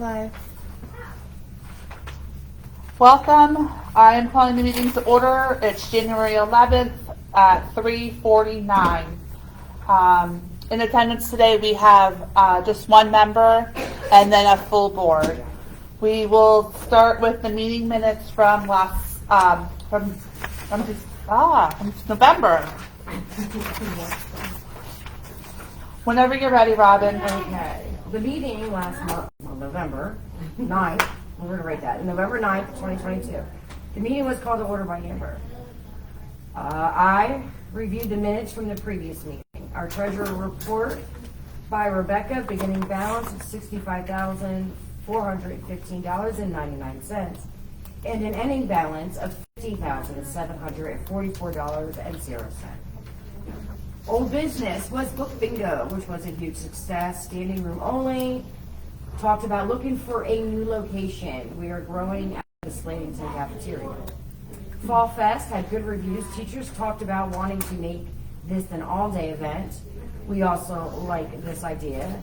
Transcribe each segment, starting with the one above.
live. Welcome. I am calling the meeting to order. It's January 11th at 3:49. In attendance today, we have just one member and then a full board. We will start with the meeting minutes from from November. Whenever you're ready, Robin. Okay. The meeting last month, November 9th, we're going to write that, November 9th, 2022. The meeting was called to order by Amber. I reviewed the minutes from the previous meeting. Our treasurer report by Rebecca, beginning balance of $65,415.99, and an ending balance of $50,744.00. Old business was book bingo, which was a huge success. Standing room only. Talked about looking for a new location. We are growing at the Slatington cafeteria. Fall Fest had good reviews. Teachers talked about wanting to make this an all-day event. We also like this idea.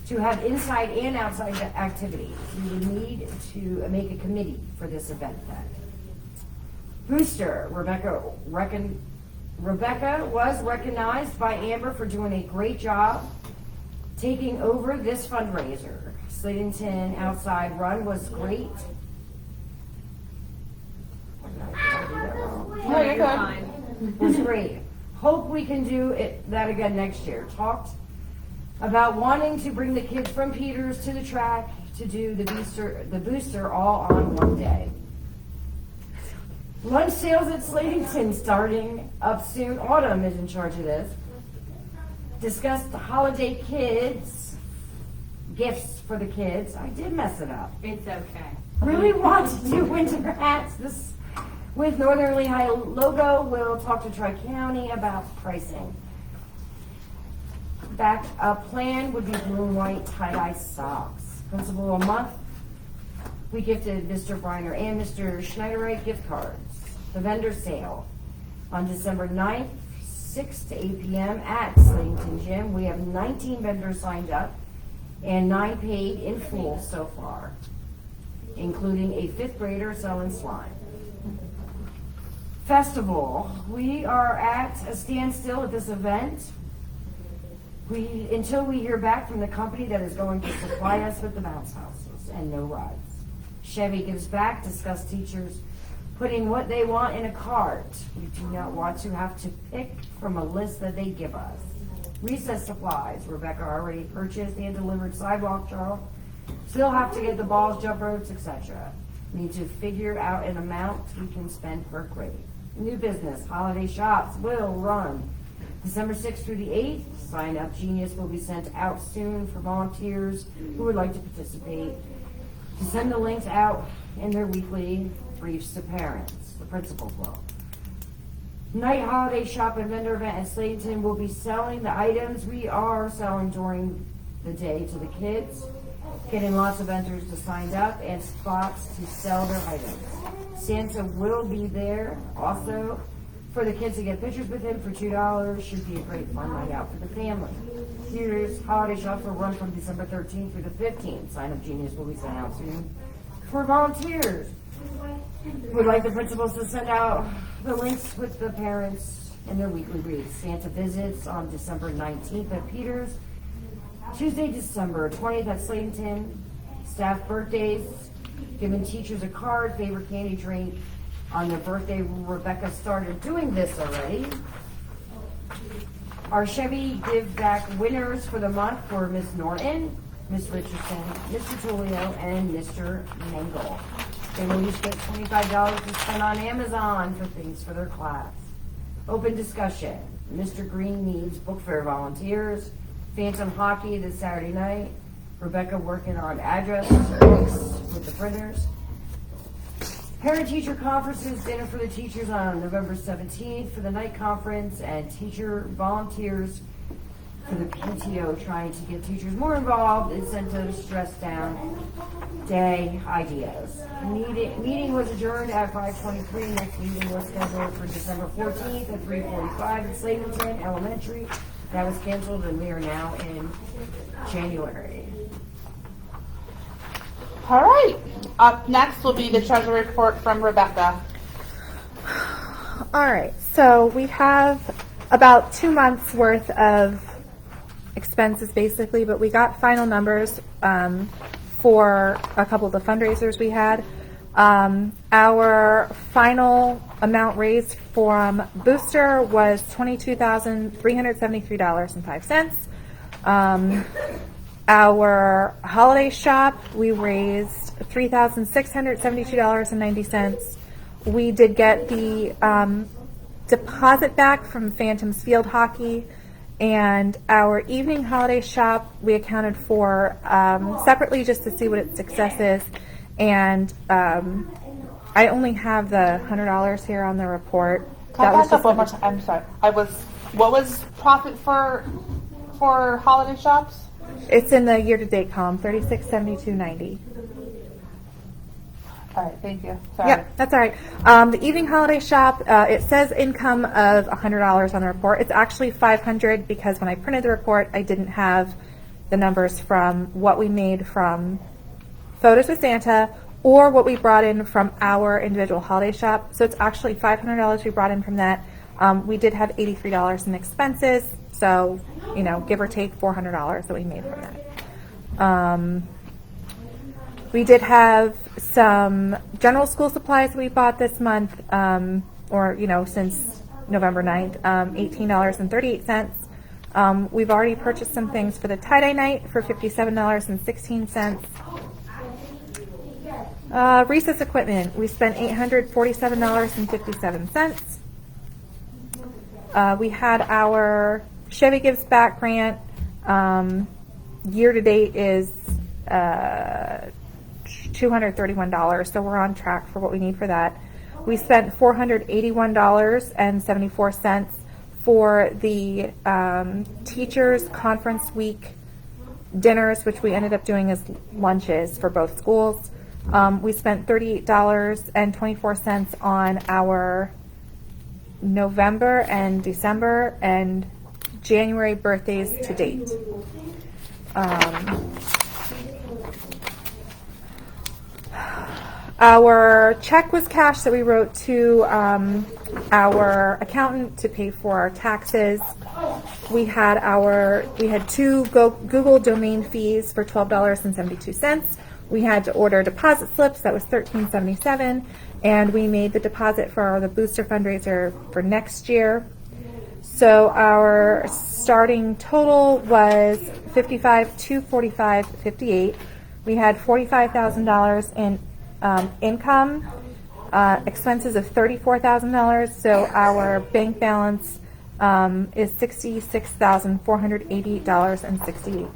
To have inside and outside activities, we would need to make a committee for this event then. Booster, Rebecca was recognized by Amber for doing a great job taking over this fundraiser. Slatington Outside Run was great. No, you're good. Was great. Hope we can do that again next year. Talked about wanting to bring the kids from Peters to the track to do the booster all on one day. Lunch sales at Slatington starting up soon. Autumn is in charge of this. Discussed the holiday gifts for the kids. I did mess it up. It's okay. Really want to do winter hats with Northern Lehigh logo. We'll talk to Tri-County about pricing. Backup plan would be blue and white tie-dye socks. Principal of the month. We gifted Mr. Briner and Mr. Schneiderite gift cards. The vendor sale on December 9th, 6 to 8 p.m. at Slatington Gym. We have 19 vendors signed up and 9 paid in full so far, including a 5th grader selling slime. Festival. We are at a standstill at this event until we hear back from the company that is going to supply us with the bounce houses and no rides. Chevy gives back, discuss teachers putting what they want in a cart. We do not want to have to pick from a list that they give us. Recess supplies. Rebecca already purchased and delivered sidewalk chalk. Still have to get the balls, jump ropes, etc. Need to figure out an amount we can spend per grade. New business. Holiday shops will run December 6th through the 8th. Sign up Genius will be sent out soon for volunteers who would like to participate. To send the links out in their weekly briefs to parents. The principals will. Night holiday shop and vendor event at Slatington will be selling the items we are selling during the day to the kids. Getting lots of vendors to sign up and spots to sell their items. Santa will be there also for the kids to get pictures with him for $2. Should be a great fun night out for the family. Here's holiday shop will run from December 13th through the 15th. Sign up Genius will be sent out soon for volunteers. Would like the principals to send out the links with the parents and their weekly briefs. Santa visits on December 19th at Peters. Tuesday, December 20th at Slatington. Staff birthdays. Giving teachers a card, favorite candy drink on their birthday. Rebecca started doing this already. Our Chevy Give Back winners for the month were Miss Norton, Miss Richardson, Mr. Tulio, and Mr. Mangle. They will each get $25 to spend on Amazon for things for their class. Open discussion. Mr. Green needs book fair volunteers. Phantom hockey this Saturday night. Rebecca working on address books with the printers. Parent-teacher conferences, dinner for the teachers on November 17th for the night conference, and teacher volunteers for the PTO trying to get teachers more involved, incentives, stress down, day ideas. Meeting was adjourned at 5:23. Next meeting was scheduled for December 14th at 3:45 at Slatington Elementary. That was canceled, and we are now in January. All right. Up next will be the treasury report from Rebecca. All right, so we have about 2 months worth of expenses basically, but we got final numbers for a couple of the fundraisers we had. Our final amount raised from Booster was $22,373.05. Our holiday shop, we raised $3,672.90. We did get the deposit back from Phantoms Field Hockey, and our evening holiday shop we accounted for separately just to see what its success is. And I only have the $100 here on the report. Can I back up one more time? I'm sorry. What was profit for holiday shops? It's in the year-to-date column, $3672.90. All right, thank you. Sorry. Yep, that's all right. The evening holiday shop, it says income of $100 on the report. It's actually $500 because when I printed the report, I didn't have the numbers from what we made from Photos with Santa or what we brought in from our individual holiday shop. So it's actually $500 we brought in from that. We did have $83 in expenses, so give or take $400 that we made from that. We did have some general school supplies that we bought this month, since November 9th, $18.38. We've already purchased some things for the tie-dye night for $57.16. Recess equipment, we spent $847.57. We had our Chevy Gives Back grant. Year to date is $231, so we're on track for what we need for that. We spent $481.74 for the Teachers Conference Week dinners, which we ended up doing as lunches for both schools. We spent $38.24 on our November and December and January birthdays to date. Our check was cash that we wrote to our accountant to pay for our taxes. We had two Google domain fees for $12.72. We had to order deposit slips, that was $13.77, and we made the deposit for the Booster fundraiser for next year. So our starting total was $55,245.58. We had $45,000 in income, expenses of $34,000. So our bank balance is $66,488.68.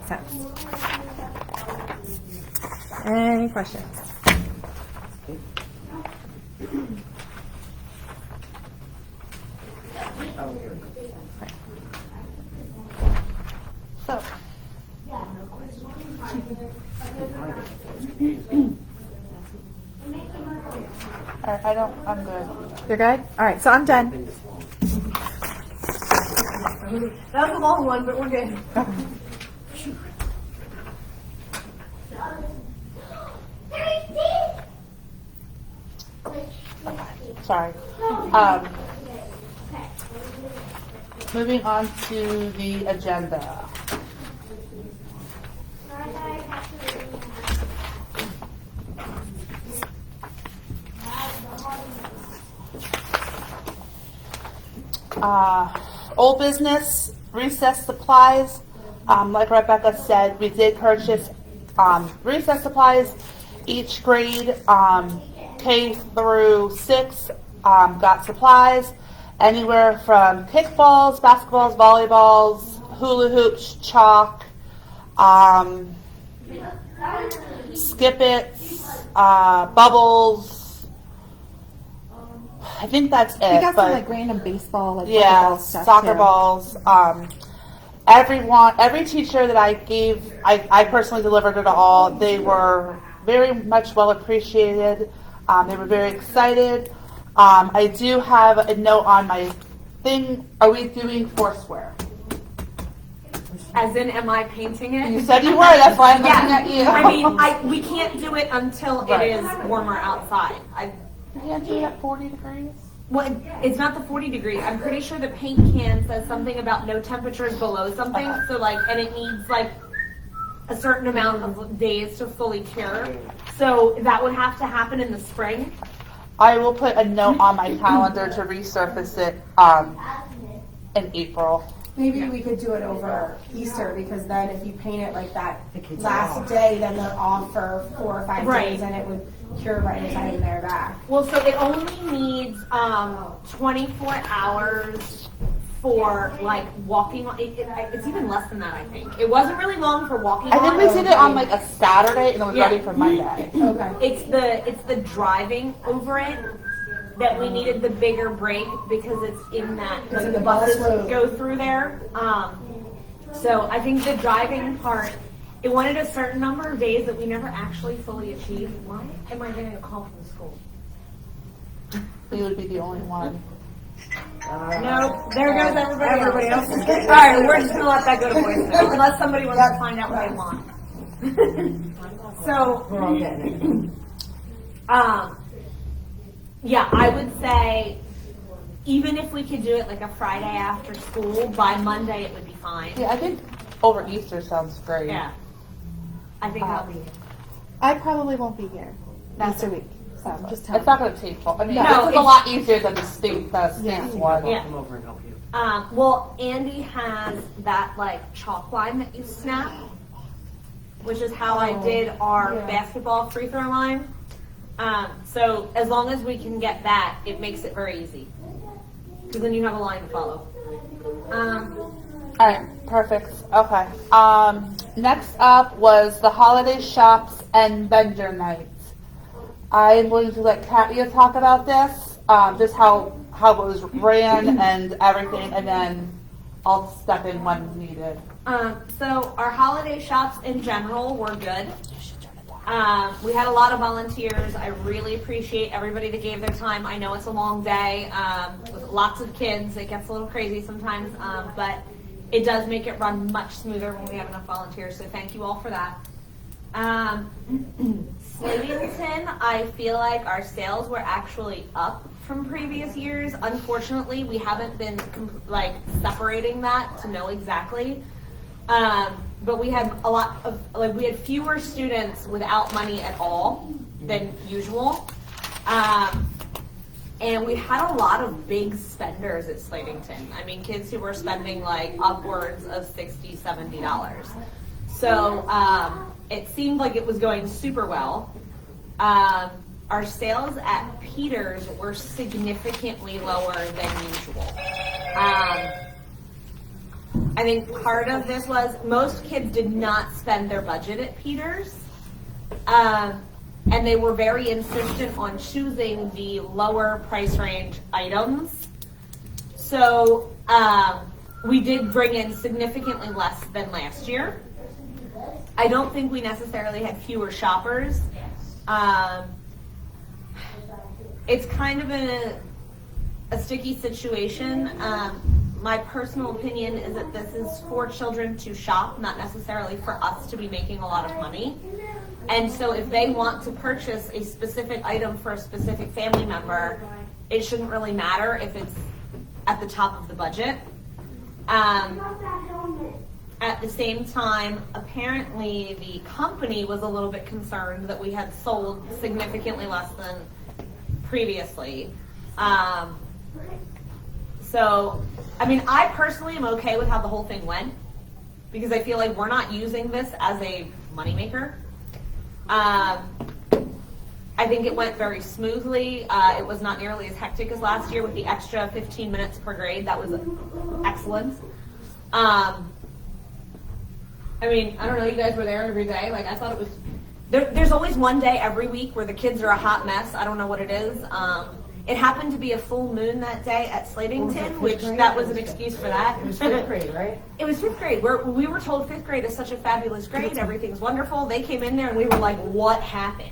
Any questions? So, all right, I'm good. You're good? All right, so I'm done. That was a long one, but we're good. Sorry. Moving on to the agenda. Old business, recess supplies. Like Rebecca said, we did purchase recess supplies. Each grade, K through 6, got supplies. Anywhere from kickballs, basketballs, volleyballs, hula hoops, chalk, skip-its, bubbles. I think that's it. We got but some random baseball, yeah, stuff soccer too. balls. Every teacher that I gave, I personally delivered it all. They were very much well appreciated. They were very excited. I do have a note on my thing. Are we doing Foursquare? As in, am I painting it? You said you were, that's why I'm looking Yeah. at you. I mean, we can't do it until Right. it is warmer outside. You can't do it at 40 degrees? Well, it's not the 40 degrees. I'm pretty sure the paint can says something about no temperatures below something. So like, and it needs like a certain amount of days to fully cure. So that would have to happen in the spring. I will put a note on my calendar to resurface it in April. Maybe we could do it over Easter, because then if you paint it like that The kids are last off. day, then they're off for 4 or 5 Right. days, and it would cure by the time they're back. Well, so it only needs 24 hours for like walking on. It's even less than that, I think. It wasn't really long for walking I think on. we did it on like a Saturday and it was Yeah. ready for Monday. Okay. It's the driving over it that we needed the bigger break because it's in that It's like in the the bus buses road. go through there. So I think the driving part, it wanted a certain number of days that we never actually fully achieved. Why am I getting a call from the school? You would be the only one. Nope, there goes everybody, Everybody else. else is All getting right, we're just gonna let that go to voicemail unless somebody wants to find out what they want. So, We're all getting yeah, I would say even if we could do it like a Friday after school, by Monday it would be fine. Yeah, I think over Easter sounds great. Yeah. I think I'll be. I probably won't be here Easter week, so I'm just telling It's not going to take long. I mean, No, this is a it's- lot easier than the state's Yeah. one. Yeah. Come over and help you. Well, Andy has that like chalk line that you snap, which is how I did our basketball free throw line. So as long as we can get that, it makes it very easy. Because then you have a line to follow. All right, perfect. Okay. Next up was the holiday shops and vendor nights. I am going to let Katia talk about this, just how it was ran and everything, and then I'll step in when needed. So our holiday shops in general were good. We had a lot of volunteers. I really appreciate everybody that gave their time. I know it's a long day with lots of kids. It gets a little crazy sometimes, but it does make it run much smoother when we have enough volunteers. So thank you all for that. Slatington, I feel like our sales were actually up from previous years. Unfortunately, we haven't been separating that to know exactly. But we had a lot of, we had fewer students without money at all than usual. And we had a lot of big spenders at Slatington. I mean, kids who were spending like upwards of $60, $70. So it seemed like it was going super well. Our sales at Peters were significantly lower than usual. I think part of this was most kids did not spend their budget at Peters. And they were very insistent on choosing the lower price range items. So we did bring in significantly less than last year. I don't think we necessarily had fewer shoppers. It's kind of a sticky situation. My personal opinion is that this is for children to shop, not necessarily for us to be making a lot of money. And so if they want to purchase a specific item for a specific family member, it shouldn't really matter if it's at the top of the budget. At the same time, apparently the company was a little bit concerned that we had sold significantly less than previously. So, I mean, I personally am okay with how the whole thing went because I feel like we're not using this as a moneymaker. I think it went very smoothly. It was not nearly as hectic as last year with the extra 15 minutes per grade. That was excellent. I mean, I don't know, you guys were there every day. Like, I thought it was, there's always one day every week where the kids are a hot mess. I don't know what it is. It happened to be a full moon that day at Slatington, which that was an excuse for that. It was fifth grade, right? It was fifth grade. We were told fifth grade is such a fabulous grade. Everything's wonderful. They came in there and we were like, what happened?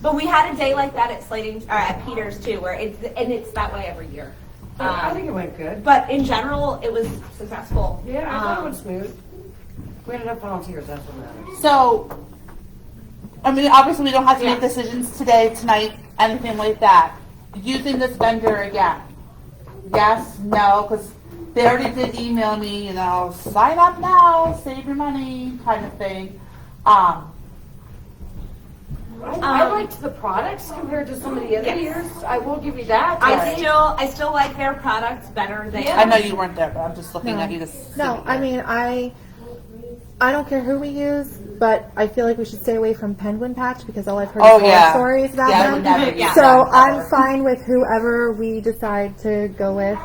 But we had a day like that at at Peters too, where it's that way every year. I think it went good. But in general, it was successful. Yeah, I thought it Um, went smooth. We had enough volunteers, that's what matters. So, I mean, obviously we don't have to make Yeah. decisions today, tonight, anything like that. Using this vendor again? Yes, no, because they already did email me, you know, sign up now, save your money, kind of thing. I liked the products compared to some of the other Yes. years. I will give you that. I still like their products better than. I know you weren't there, but I'm just looking No. at you. Just No, sitting I there. mean, I don't care who we use, but I feel like we should stay away from Penguin Patch because all I've heard Oh, is horror yeah. stories about Yeah, I them. would never Yeah. use So that I'm ever. fine with whoever we decide to go with.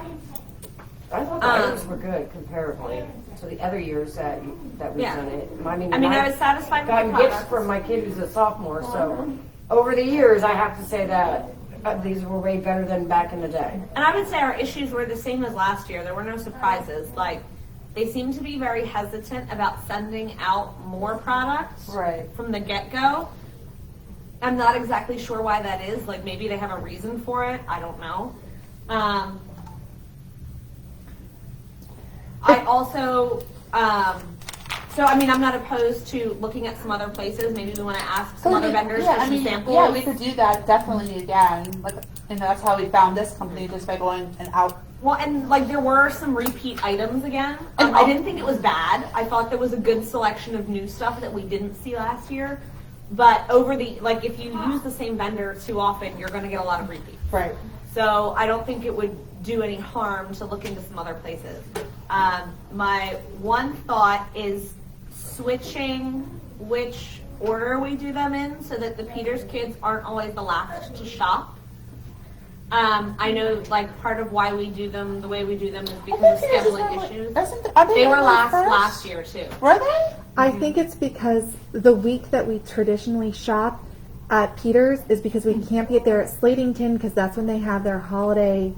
I thought the items were good comparably to the other years that we've Yeah. done it. I was satisfied with the gotten gifts products. from my kid who's a sophomore, so over the years, I have to say that these were way better than back in the day. And I would say our issues were the same as last year. There were no surprises. Like, they seem to be very hesitant about sending out more products Right. from the get-go. I'm not exactly sure why that is. Like, maybe they have a reason for it. I don't know. I also, so I mean, I'm not opposed to looking at some other places. Maybe we want to ask some other vendors for some samples. Yeah, we could do that definitely again. Like, and that's how we found this company, just by going and out. Well, and like there were some repeat items again. And I didn't think it was bad. I thought there was a good selection of new stuff that we didn't see last year. But if you use the same vendor too often, you're going to get a lot of repeats. Right. So I don't think it would do any harm to look into some other places. My one thought is switching which order we do them in so that the Peters kids aren't always the last to shop. I know, like, part of why we do them the way we do them is because of scheduling issues. They were last year too. Were they? I think it's because the week that we traditionally shop at Peters is because we can't be there at Slatington because that's when they have their holiday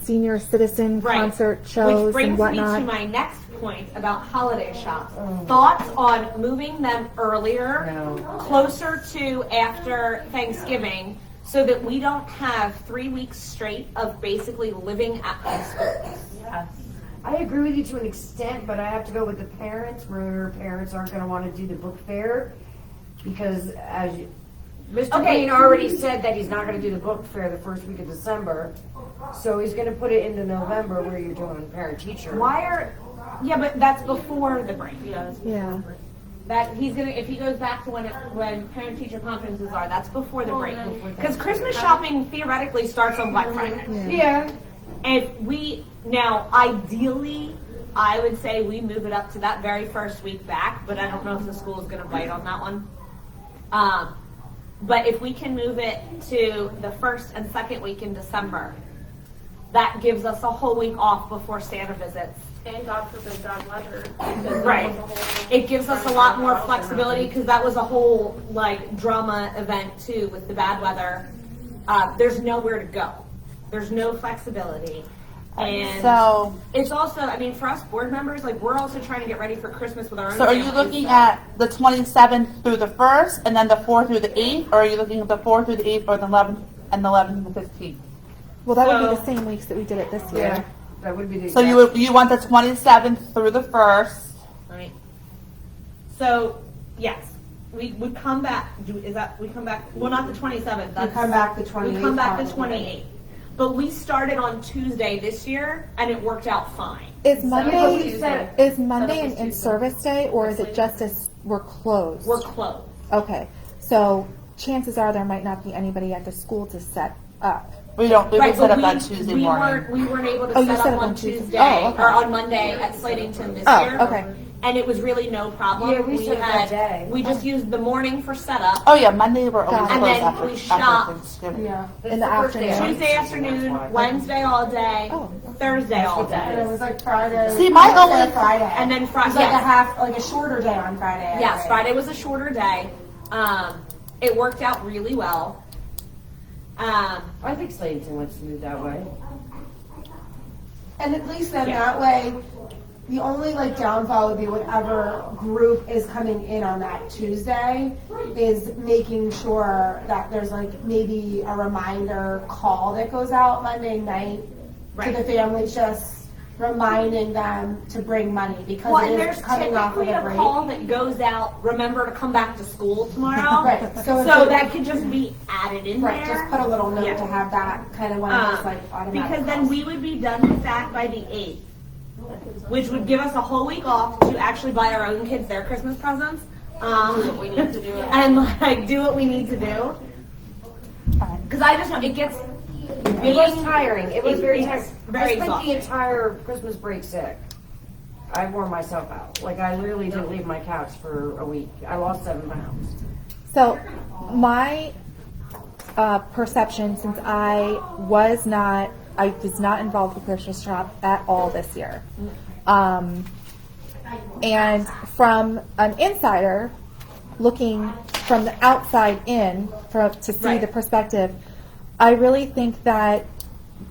senior citizen concert shows Which brings and whatnot. me to my next point about holiday shops. Thoughts on moving them earlier, closer to after Thanksgiving, so that we don't have 3 weeks straight of basically living at the schools. I agree with you to an extent, but I have to go with the parents, where parents aren't gonna wanna do the book fair, because Mr. Okay. Payne already said that he's not gonna do the book fair the first week of December, so he's gonna put it into November where you're doing parent-teacher. Yeah, but that's before the break. Yeah. That if he goes back to when parent-teacher conferences are, that's before the break. Because Christmas shopping theoretically starts on Black Friday. Yeah. Ideally, I would say we move it up to that very first week back, but I don't know if the school is going to bite on that one. But if we can move it to the first and second week in December, that gives us a whole week off before Santa visits. And God forbid bad weather. Right. It gives us a lot more flexibility because that was a whole drama event too with the bad weather. There's nowhere to go. There's no flexibility. And So, it's also, I mean, for us board members, we're also trying to get ready for Christmas with our own so are you families. looking at the 27th through the 1st, and then the 4th through the 8th, or are you looking at the 4th through the 8th, or the 11th and the 11th and the 15th? Well, that would be So- the same weeks that we did it this year. Yeah, that would be the. So you want the 27th through the 1st? Right. So, yes, we would come back, we come back, well, not the 27th. We come back the 28th. We come back the probably. 28th. But we started on Tuesday this year, and it worked out fine. Is Monday Tuesday. is Monday an in-service day, or is it just as we're closed? We're closed. Okay, so chances are there might not be anybody at the school to set up. We don't, we Right, would set but up that Tuesday we morning. we weren't able to Oh, you set set up up on on Tuesday. Tuesday, Oh, okay. or on Monday at Slatington this Oh, year. okay. And it was really no problem. Yeah, we set up that day. We just used the morning for setup. Oh yeah, Monday we're always Got it. closed And then after, we after shop. Thanksgiving. Yeah. In the afternoon. Tuesday afternoon, Wednesday all day, Oh. Thursday all And it day. was like Friday. See, my Wednesday, only- Friday. And then It Friday, was like yes. like a shorter day on Friday. I Yes, think. Friday was a shorter day. It worked out really well. I think Slatington went smooth that way. And at least then Yeah. that way, the only downfall would be whatever group is coming in on that Tuesday is making sure that there's maybe a reminder call that goes out Monday night Right. the families, just reminding them to bring money because Well, it and is there's coming off of typically the a break. call that goes out, remember to come back to school tomorrow. Right, so if So it- that could just be added in Right, there. just put a little note Yeah. to have that kind of one of those like automatic Because then calls. we would be done with that by the 8th, which would give us a whole week off to actually buy our own kids their Christmas presents. We need to do it. And like do what we need to do. Because I just know it gets. It was tiring. It was very tiring. Very I spent the exhausting. entire Christmas break sick. I wore myself out. Like I literally didn't leave my couch for a week. I lost 7 pounds. So my perception, since I was not involved with Christmas Shop at all this year, and from an insider looking from the outside in to see the perspective, I really think that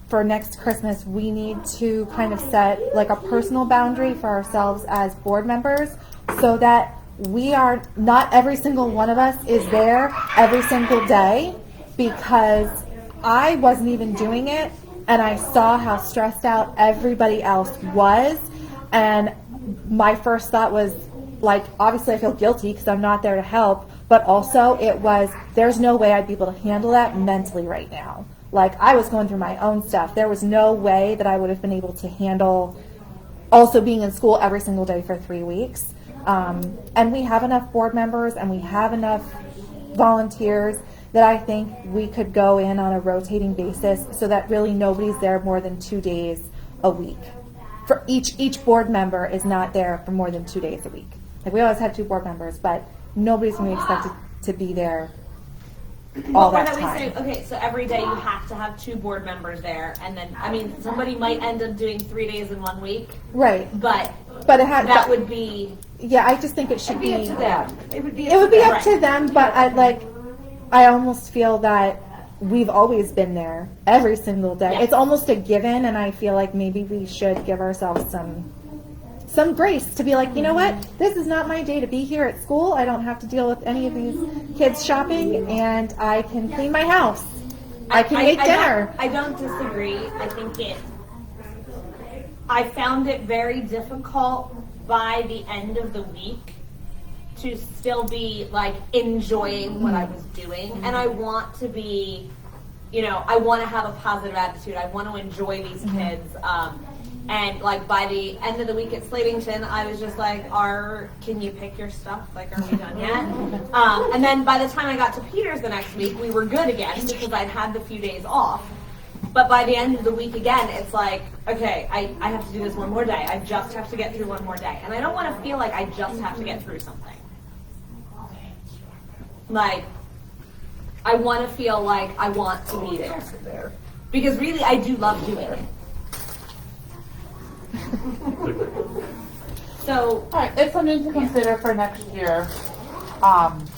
for next Christmas, we need to kind of set like a personal boundary for ourselves as board members so that we are, not every single one of us is there every single day, because I wasn't even doing it and I saw how stressed out everybody else was, and my first thought was like, obviously I feel guilty because I'm not there to help, but also it was, there's no way I'd be able to handle that mentally right now. Like, I was going through my own stuff. There was no way that I would have been able to handle also being in school every single day for 3 weeks. And we have enough board members and we have enough volunteers that I think we could go in on a rotating basis so that really nobody's there more than 2 days a week. For each board member is not there for more than 2 days a week. Like, we always had 2 board members, but nobody's going to be expected to be there all Or that that we time. say, okay, so every day you have to have 2 board members there, and then, I mean, somebody might end up doing 3 days in 1 week, Right. but But it had, that would be, yeah, I just think it should It'd be up to them. It would be It would be up Right. to them, but I almost feel that we've always been there every single day. Yeah. It's almost a given, and I feel like maybe we should give ourselves some grace to be like, you know what, this is not my day to be here at school. I don't have to deal with any of these kids shopping, and I can clean my house. I can make dinner. I don't disagree. I think I found it very difficult by the end of the week to still be like enjoying what I was doing. And I want to be, I want to have a positive attitude. I want to enjoy these kids. And like by the end of the week at Slatington, I was just like, can you pick your stuff? Like, are we done yet? And then by the time I got to Peters the next week, we were good again because I'd had the few days off. But by the end of the week again, it's like, okay, I have to do this one more day. I just have to get through one more day. And I don't want to feel like I just have to get through something. Like, I want to feel like I want to be there. Because really, I do love doing it. So, All right, it's something to consider for next year.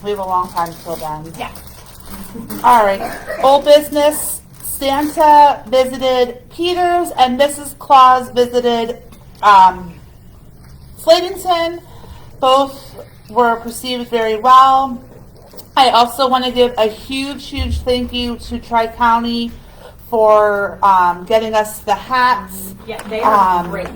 We have a long time till then. yeah. All right, old business. Santa visited Peters and Mrs. Claus visited Slatington. Both were received very well. I also want to give a huge thank you to Tri-County for getting us the hats. Yeah, they are great.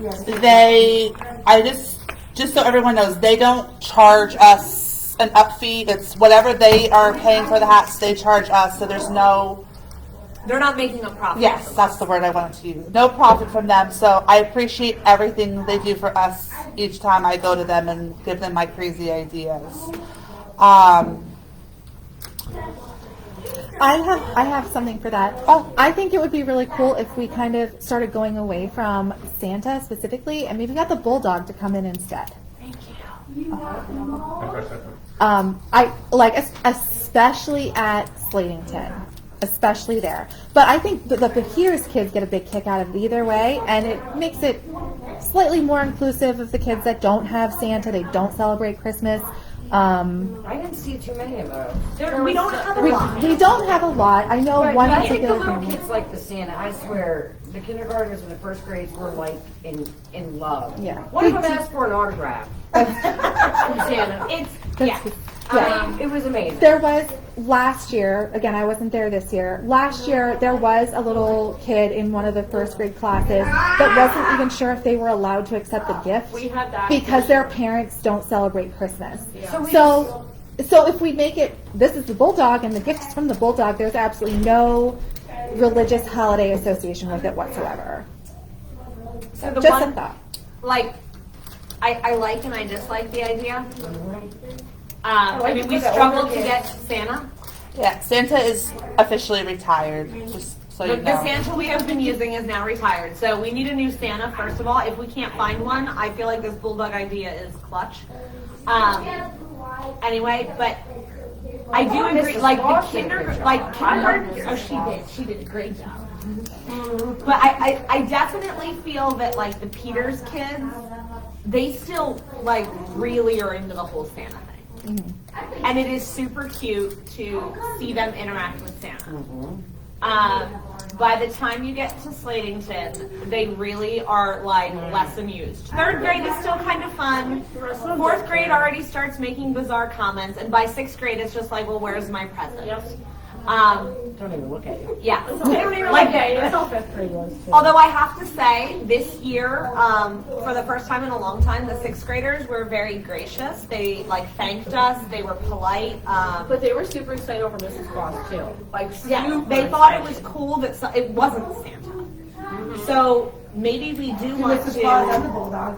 Just so everyone knows, they don't charge us an up fee. It's whatever they are paying for the hats, they charge us. So there's no, They're not making a profit. yes, that's the word I wanted to use. No profit from them. So I appreciate everything they do for us each time I go to them and give them my crazy ideas. I have something for that. Oh, I think it would be really cool if we kind of started going away from Santa specifically, and maybe got the bulldog to come in instead. I like, especially at Slatington, especially there. But I think the Peters kids get a big kick out of it either way, and it makes it slightly more inclusive of the kids that don't have Santa, they don't celebrate Christmas. I didn't see too many of those. We don't have a We lot. don't have a lot. I know But one I think the particular little family. kids like the Santa. I swear, the kindergartners and the first grades were like in love. Yeah. One of them asked for an autograph from Santa. It's, That's- yeah. It was amazing. There was last year, again, I wasn't there this year. Last year, there was a little kid in one of the first grade classes that wasn't even sure if they were allowed to accept the gift We had that. because their parents don't celebrate Christmas. So we So if we make it, this is the Bulldog and the gifts from the Bulldog, there's absolutely no religious holiday association with it whatsoever. So the Just one, a thought. like, I like and I dislike the idea. I like mean, it we for the struggled older to kids. get Santa. Yeah, Santa is officially retired, just so you The know. Santa we have been using is now retired, so we need a new Santa, first of all. If we can't find one, I feel like this Bulldog idea is clutch. Anyway, but I do agree, Mrs. like, Walsh the did a good job. like, kindergarten, oh, she did a great job. But I definitely feel that, like, the Peters kids, they still, like, really are into the whole Santa thing. And it is super cute to see them interact with Santa. By the time you get to Slatington, they really are, like, less amused. Third grade is still kind of fun. Fourth grade already starts making bizarre comments, and by sixth grade, it's just like, well, where's my present? don't even look at you. Yeah. They don't even like that. It's all fifth grade was too. Although I have to say, this year, for the first time in a long time, the sixth graders were very gracious. They, like, thanked us. They were polite. But they were super excited over Mrs. Claus too. Like, Yeah, super they thought it excited. was cool that it wasn't Santa. So maybe we do want Mrs. Claus and the to. Bulldog.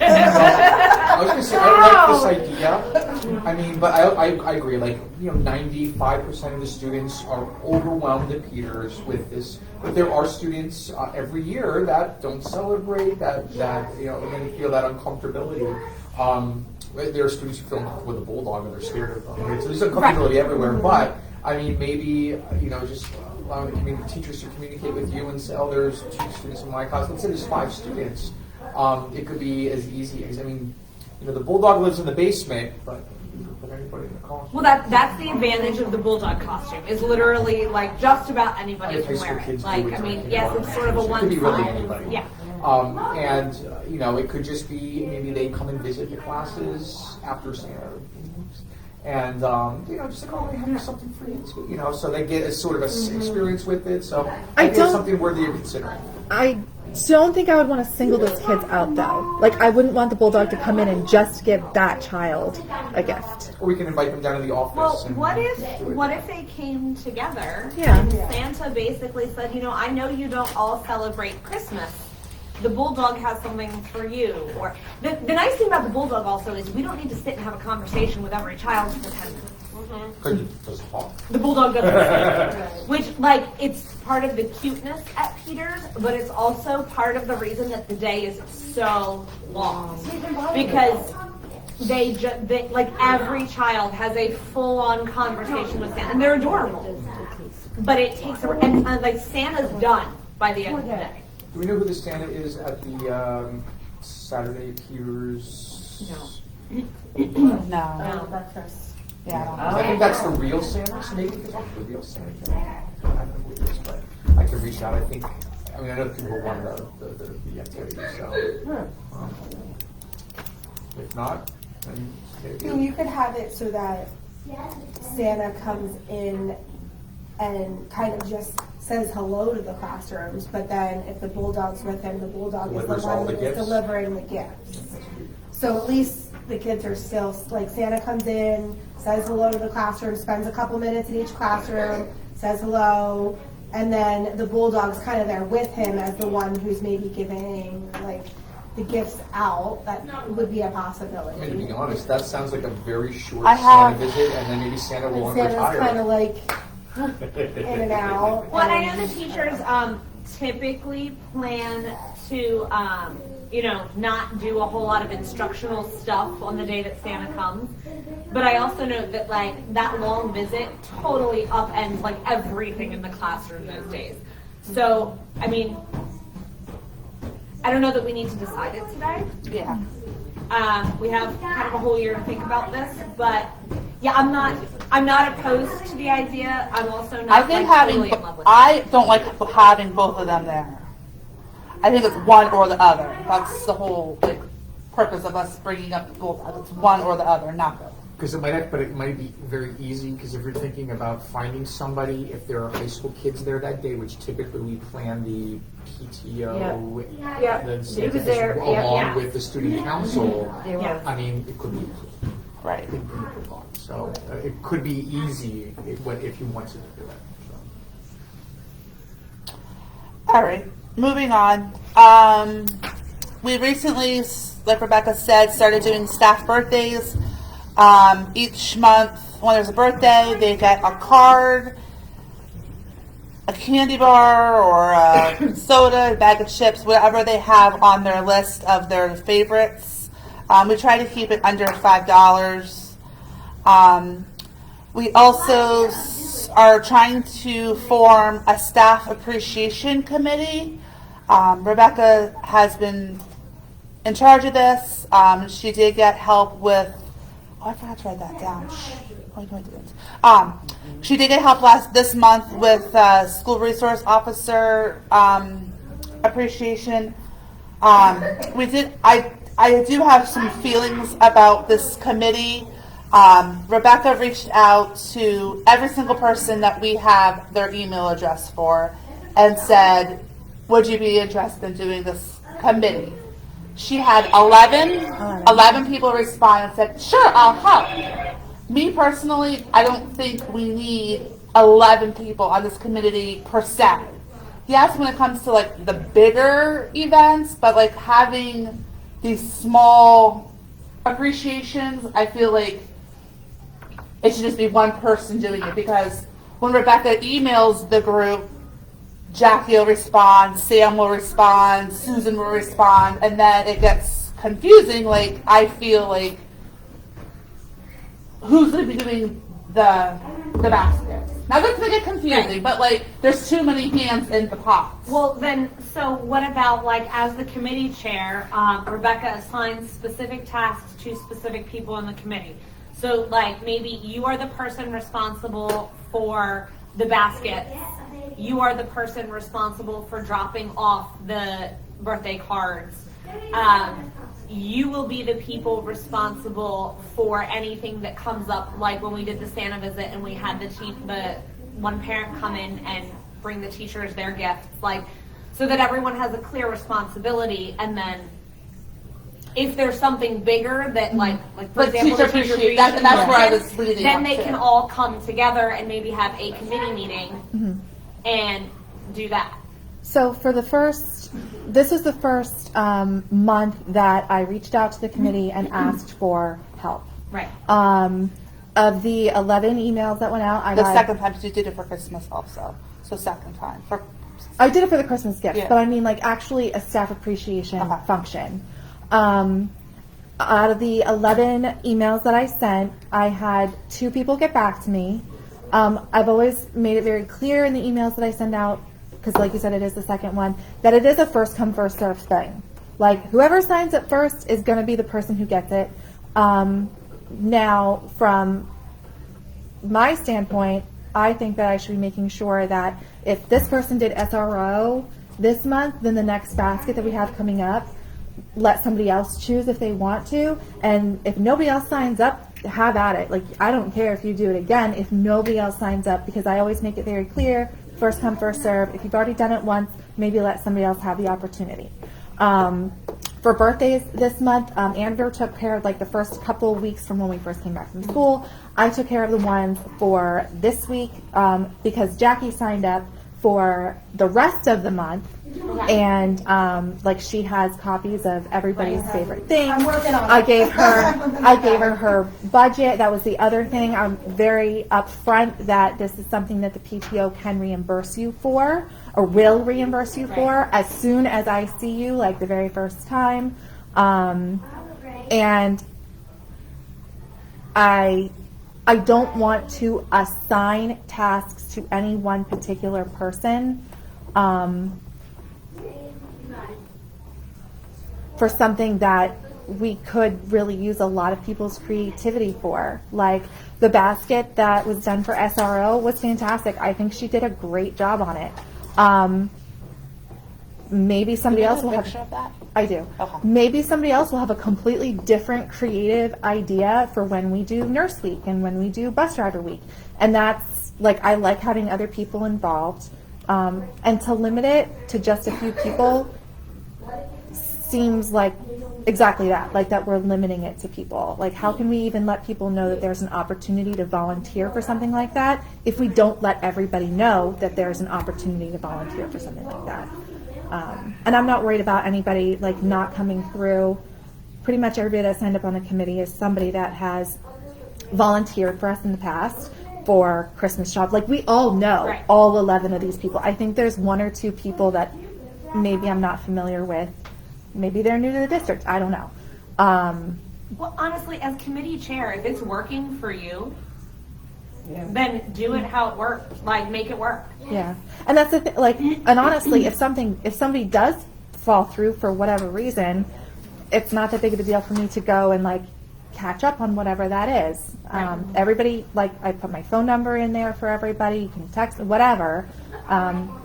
I was gonna say, I like this idea. I mean, but I agree, like, 95% of the students are overwhelmed at Peters with this. But there are students every year that don't celebrate, that are going to feel that uncomfortability. There are students who feel uncomfortable with a Bulldog and they're scared of them. So there's uncomfortability everywhere. But, I mean, maybe, just allowing the teachers to communicate with you and say, oh, there's 2 students in my class. Let's say there's 5 students. It could be as easy as, the Bulldog lives in the basement, but you can put anybody in the costume. Well, that's the advantage of the Bulldog costume. Is literally, like, just about anybody High can school wear it. kids do Like, it I mean, during yes, kindergarten. it's sort of a It one could be really size. anybody. Yeah. It could just be maybe they come and visit the classes after Santa. And, just like, oh, I have something for you too, so they get a sort of a experience with it. So I think don't- it's something worthy of considering. I don't think I would want to single those kids out though. Like I wouldn't want the Bulldog to come in and just give that child a gift. Or we can invite them down to the office. Well, and what do it. if they came together? Yeah. And Santa basically said, I know you don't all celebrate Christmas. The Bulldog has something for you. Or the nice thing about the Bulldog also is we don't need to sit and have a conversation with every child for 10 minutes. Because it doesn't talk. The Bulldog doesn't. Which, like, it's part of the cuteness at Peters, but it's also part of the reason that the day is so long. Because like, every child has a full-on conversation with Santa, and they're adorable. But it takes, and like, Santa's done by the end of the day. Do we know who the Santa is at the Saturday Peters? No. Breakfast. Yeah. I think that's the real Santa, so maybe it's not the real Santa. I don't know who it is, but I can reach out. I know people want the activity, so. If not, then maybe. You could have it so that Santa comes in and kind of just says hello to the classrooms, but then if the Bulldog's with him, the Bulldog is the Delivers all one the that is gifts. delivering the gifts. So at least the kids are still, like, Santa comes in, says hello to the classroom, spends a couple minutes in each classroom, says hello, and then the Bulldog's kind of there with him as the one who's maybe giving, like, the gifts out. That would be a possibility. To be honest, that sounds like a very short I have- Santa visit, and then maybe Santa will Santa's kind retire. of like in and out. Well, I know the teachers typically plan to, not do a whole lot of instructional stuff on the day that Santa comes. But I also know that, like, that long visit totally upends, like, everything in the classroom those days. So, I mean, I don't know that we need to decide it today. Yeah. We have kind of a whole year to think about this, but yeah, I'm not opposed to the idea. I'm also not, I think like, totally in love with it. I don't like having both of them there. I think it's one or the other. That's the whole purpose of us bringing up both. It's one or the other, not both. because it might be very easy, because if you're thinking about finding somebody, if there are high school kids there that day, which typically we plan the PTO, Yeah. then He was there, along yeah. with the student council, It was. I mean, it could be, Right. so it could be easy if you wanted to do it. So. All right, moving on. We recently, like Rebecca said, started doing staff birthdays. Each month, when there's a birthday, they get a card, a candy bar, or a soda, a bag of chips, whatever they have on their list of their favorites. We try to keep it under $5. We also are trying to form a staff appreciation committee. Rebecca has been in charge of this. She did get help with, I forgot to write that down. Oh, no, I didn't. She did get help this month with school resource officer appreciation. I do have some feelings about this committee. Rebecca reached out to every single person that we have their email address for and said, would you be interested in doing this committee? She had 11 people respond and said, sure, I'll help. Me personally, I don't think we need 11 people on this committee per se. Yes, when it comes to like the bigger events, but like having these small appreciations, I feel like it should just be one person doing it, because when Rebecca emails the group, Jackie will respond, Sam will respond, Susan will respond, and then it gets confusing. Like, I feel like, who's going to be doing the baskets? Now, that's going to get confusing, but like, there's too many hands in the pot. Well, then, so what about, like, as the committee chair, Rebecca assigns specific tasks to specific people in the committee. So, like, maybe you are the person responsible for the baskets. You are the person responsible for dropping off the birthday cards. You will be the people responsible for anything that comes up, like when we did the Santa visit and we had the one parent come in and bring the teachers their gifts, like, so that everyone has a clear responsibility. And then if there's something bigger that, like for But example, teacher the teacher appreciation, that's where I was leading then up they to. can all come together and maybe have a committee meeting and do that. So for this was the first month that I reached out to the committee and asked for help. Right. Of the 11 emails that went out, I The got, second time, she did it for Christmas also. So second time. I did it for the Christmas gift, Yeah. but I mean like actually a staff appreciation Okay. function. Out of the 11 emails that I sent, I had 2 people get back to me. I've always made it very clear in the emails that I send out, because like you said, it is the second one, that it is a first come, first served thing. Like, whoever signs up first is going to be the person who gets it. Now, from my standpoint, I think that I should be making sure that if this person did SRO this month, then the next basket that we have coming up, let somebody else choose if they want to. And if nobody else signs up, have at it. Like, I don't care if you do it again if nobody else signs up, because I always make it very clear, first come, first serve. If you've already done it once, maybe let somebody else have the opportunity. For birthdays this month, Andrew took care of like the first couple of weeks from when we first came back from school. I took care of the ones for this week because Jackie signed up for the rest of the month. And like, she has copies of everybody's favorite things. I'm working on it. I gave her her budget. That was the other thing. I'm very upfront that this is something that the PTO can reimburse you for, or will reimburse you for, as soon as I see you, like the very first time. And I don't want to assign tasks to any one particular person. For something that we could really use a lot of people's creativity for. Like, the basket that was done for SRO was fantastic. I think she did a great job on it. maybe somebody Do you else have a will have. picture of that? I do. Okay. Maybe somebody else will have a completely different creative idea for when we do Nurse Week and when we do Bus Driver Week. And that's, like, I like having other people involved. And to limit it to just a few people seems like exactly that, like that we're limiting it to people. Like, how can we even let people know that there's an opportunity to volunteer for something like that if we don't let everybody know that there's an opportunity to volunteer for something like that? And I'm not worried about anybody like not coming through. Pretty much everybody that signed up on the committee is somebody that has volunteered for us in the past for Christmas shop. Like, we all know Right. all 11 of these people. I think there's one or two people that maybe I'm not familiar with. Maybe they're new to the district. I don't know. Well, honestly, as committee chair, if it's working for you, then do it how it works. Like, make it work. Yeah, and that's the thing. Like, and honestly, if somebody does fall through for whatever reason, it's not that big of a deal for me to go and like catch up on whatever that is. Everybody, like, I put my phone number in there for everybody. You can text, whatever.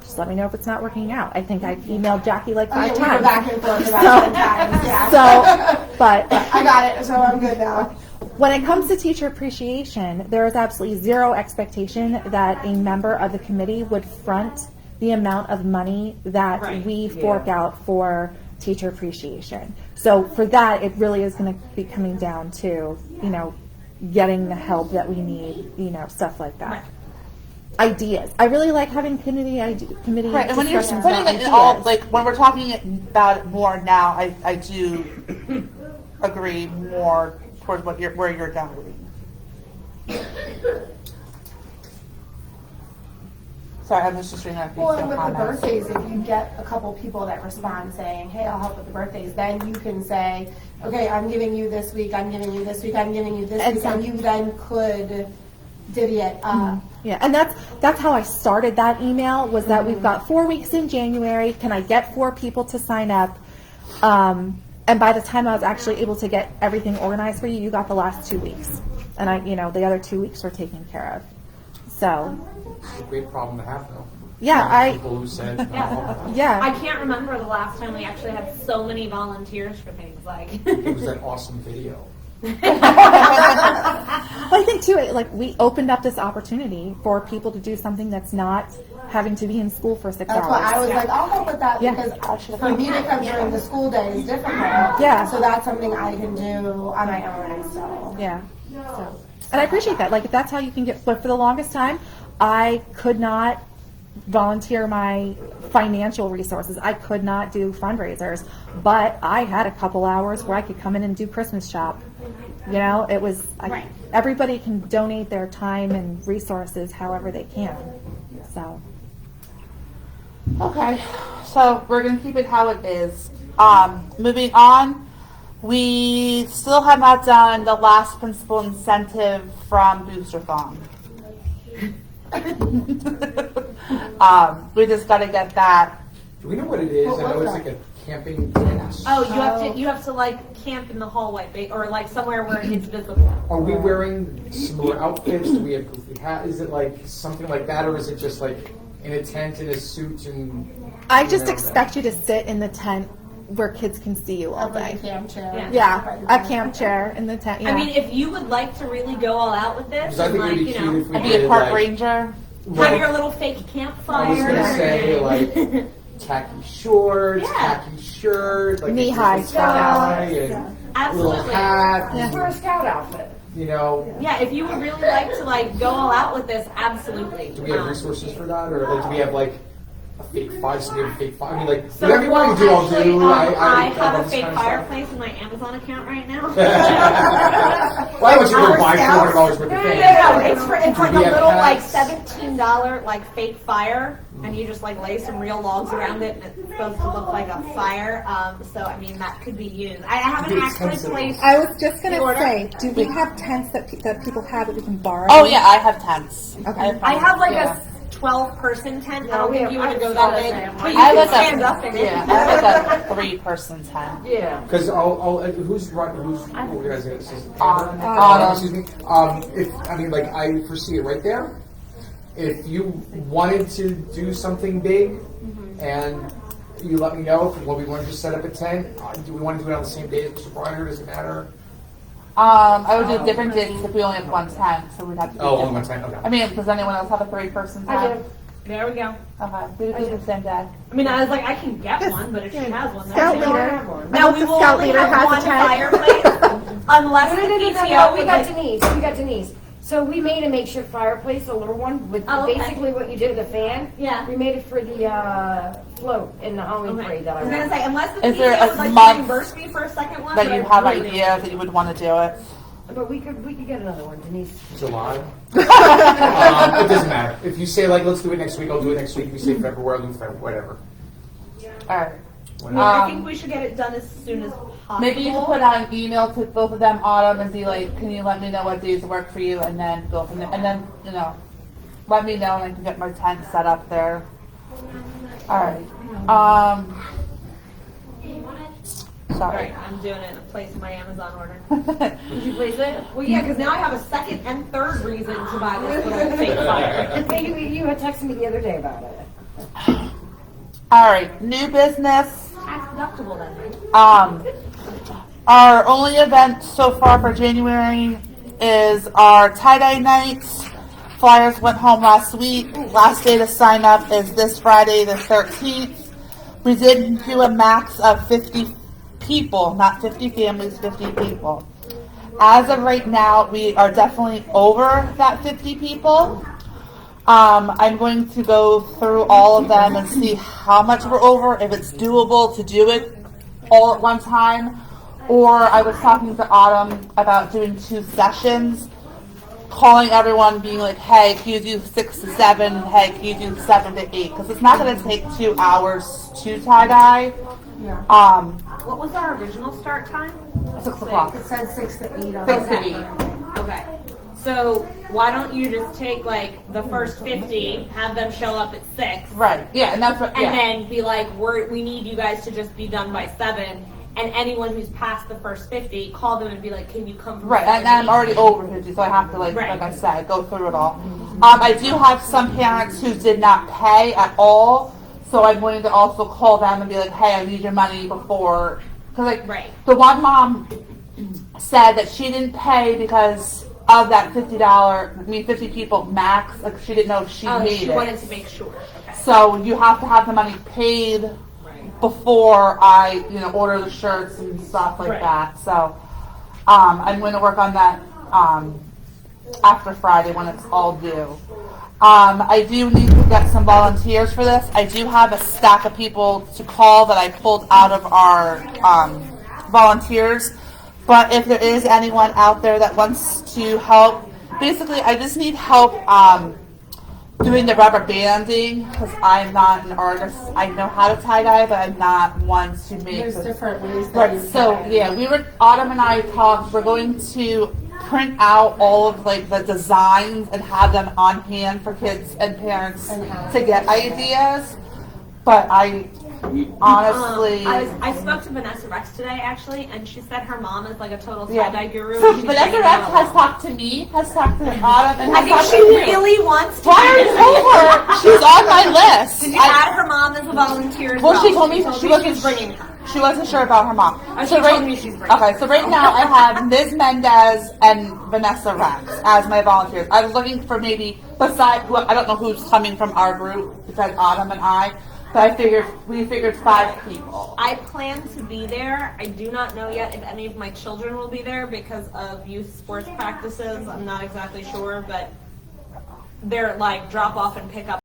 Just let me know if it's not working out. I think I've emailed Jackie like 5 We were times. back and forth about 10 times, yeah. So, but I got it, so I'm good now. when it comes to teacher appreciation, there is absolutely zero expectation that a member of the committee would front the amount of money that Right. we fork out for teacher appreciation. So for that, it really is going to be coming down to, you know, getting the help that we need, you know, stuff like that. Right. Ideas. I really like having committee Right, and when you're discussions putting about it in all, ideas. like, when we're talking about it more now, I do agree more towards where you're going. Sorry, I was just reading that. Well, and with the birthdays, if you get a couple people that respond saying, hey, I'll help with the birthdays, then you can say, okay, I'm giving you this week, I'm giving you this week, I'm giving you this week, and you then could divvy it up. Yeah, and that's how I started that email, was that we've got 4 weeks in January. Can I get 4 people to sign up? And by the time I was actually able to get everything organized for you, you got the last 2 weeks. And the other 2 weeks were taken care of. So, It's a great problem to have, though. yeah, People who said, no. I yeah. can't remember the last time we actually had so many volunteers for things like. It was that awesome video. Well, I think too, like, we opened up this opportunity for people to do something that's not having to be in school for 6 That's why I hours. was like, I'll help with that Yeah. because for me to come during the school day is difficult. Yeah. So that's something I can do on my own, so. Yeah. So, and I appreciate that. Like, if that's how you can get, but for the longest time, I could not volunteer my financial resources. I could not do fundraisers, but I had a couple hours where I could come in and do Christmas shop. You know, it was, Right. everybody can donate their time and resources however they can. So, Okay, so we're gonna keep it how it is. Moving on, we still have not done the last principal incentive from Boosterthon. We just gotta get that. Do we know what it is? What I know was it's that? like a camping tent. Oh, you have to like camp in the hallway or like somewhere where it's visible. Are we wearing similar outfits? Do we have goofy hat? Is it like something like that, or is it just like in a tent in a suit and? I just expect you to sit in the tent where kids can see you all Up in the day. camp chair. Yeah, a camp chair in the tent. Yeah. I mean, if you would like to really go all out with this, Because I and think like, it'd be you cute know, if we I'd be did a park like. ranger. have your little fake campfire. I was gonna say like khaki shorts, Yeah. khaki shirt, like Knee-high a tie, and little Absolutely. hat. For a scout outfit. You know, Yeah, if you would really like to like go all out with this, absolutely. do we have resources for that, or like do we have like a fake fire? So we have a fake fire. I mean, like So, whatever you well, want to do, I'll actually, do. I love have a this fake kind of stuff. fireplace in my Amazon account right now. Why would you go buy Scouts? $400 worth of No, things? it's like Do a we have little like hats? $17 like fake fire, and you just like lay some real logs around it, and it's supposed to look like a fire. So I mean that could be used. I haven't It's actually expensive. placed. I was just gonna The order? say, do we have tents that people have that we can borrow? Oh yeah, I have tents. Okay. I have like Yeah. a 12-person tent. I don't we think have- you want I to go have that seven, big, I have but you I can was stand up in it. yeah, I was a 3-person tent. Yeah. Because who's organizing this? Is it Autumn. Autumn, excuse me. If I mean, like, I foresee it right there. If you wanted to do something big, and you let me know if what we want to just set up at 10. Do we want to do it on the same day as Mr. Bryner? Does it matter? I would do different dates if we only have one tent, so we'd have to do Oh, only different. 1 10. Okay. I mean, does anyone else have a 3-person I tent? do. There we go. Okay, we would do the same day. I mean, I was like, I can get one, but if she has one, Scout then I don't leader. have one. now hope we the will scout only leader have has a one tent. fireplace, unless No, the no, no, no, PTO no, we would got like. Denise, we got Denise. So we made a makeshift fireplace, a little one, with Oh, okay. basically what you did with the fan. Yeah. We made it for the float in the Halloween Okay. parade that I I was gonna ran. say, unless the Is there PTO a would like month to reimburse me for a second one, That but you I have really don't. ideas that you would want to do it. But we could get another one, Denise. July. It doesn't matter. If you say like, let's do it next week, I'll do it next week. If you say February, I'll do February. Whatever. Alright. Whatever. I Um, think we should get it done as soon as possible. Maybe you can put out an email to both of them, Autumn, and be like, can you let me know what days work for you, and then go from there. And then, let me know and I can get my tent set up there. Alright. Sorry. Right, I'm doing it in place of my Amazon order. Did you place it? Well, yeah, because now I have a second and third reason to buy this little fake fire. Hey, you had texted me the other day about it. Alright, new business. Tax deductible then, right? Our only event so far for January is our tie-dye nights. Flyers went home last week. Last day to sign up is this Friday, the 13th. We did do a max of 50 people, not 50 families, 50 people. As of right now, we are definitely over that 50 people. I'm going to go through all of them and see how much we're over, if it's doable to do it all at one time. Or I was talking to Autumn about doing 2 sessions, calling everyone, being like, hey, can you do 6 to 7? Hey, can you do 7 to 8? Because it's not going to take 2 hours to tie-dye. What was our original start time? 6 o'clock. It says 6 to 8 on 6 to that. 8. Okay. So why don't you just take like the first 50, have them show up at 6, Right, yeah, and that's what, and yeah. then be like, we need you guys to just be done by 7. And anyone who's past the first 50, call them and be like, can you come? from Right, and 7 I'm already over 50, so I have to, like Right. I said, go through it all. I do have some parents who did not pay at all, so I'm going to also call them and be like, hey, I need your money before, because like, Right. the one mom said that she didn't pay because of that $50 people max, like she didn't know if she Oh, made she it. wanted to make sure. Okay. So you have to have the money paid before I, order the shirts and stuff like Right. that. So, I'm going to work on that, after Friday when it's all due. I do need to get some volunteers for this. I do have a stack of people to call that I pulled out of our, volunteers. But if there is anyone out there that wants to help, basically I just need help, doing the rubber banding, because I'm not an artist. I know how to tie-dye, but I'm not one to make There's the- different ways that Right, you so, can. yeah, Autumn and I talked, we're going to print out all of, like, the designs and have them on hand for kids and parents to get ideas, but I honestly... I spoke to Vanessa Rex today actually, and she said her mom is like a total Yeah. tie-dye guru. So She's Vanessa bringing Rex out a has lot. talked to me, has talked to Autumn, and I has think talked she to you. really wants to. Why are you over? She's on my list. Did you add her mom as a volunteer as well? Well, she told me she she's wasn't bringing her. She wasn't sure about her mom. Oh, she told me she's bringing Okay, so right now I have Ms. Mendez and Vanessa Rex as my volunteers. I was looking for maybe I don't know who's coming from our group besides Autumn and I, but we figured 5 people. I plan to be there. I do not know yet if any of my children will be there because of youth sports practices. I'm not exactly sure, but they're like drop off and pick up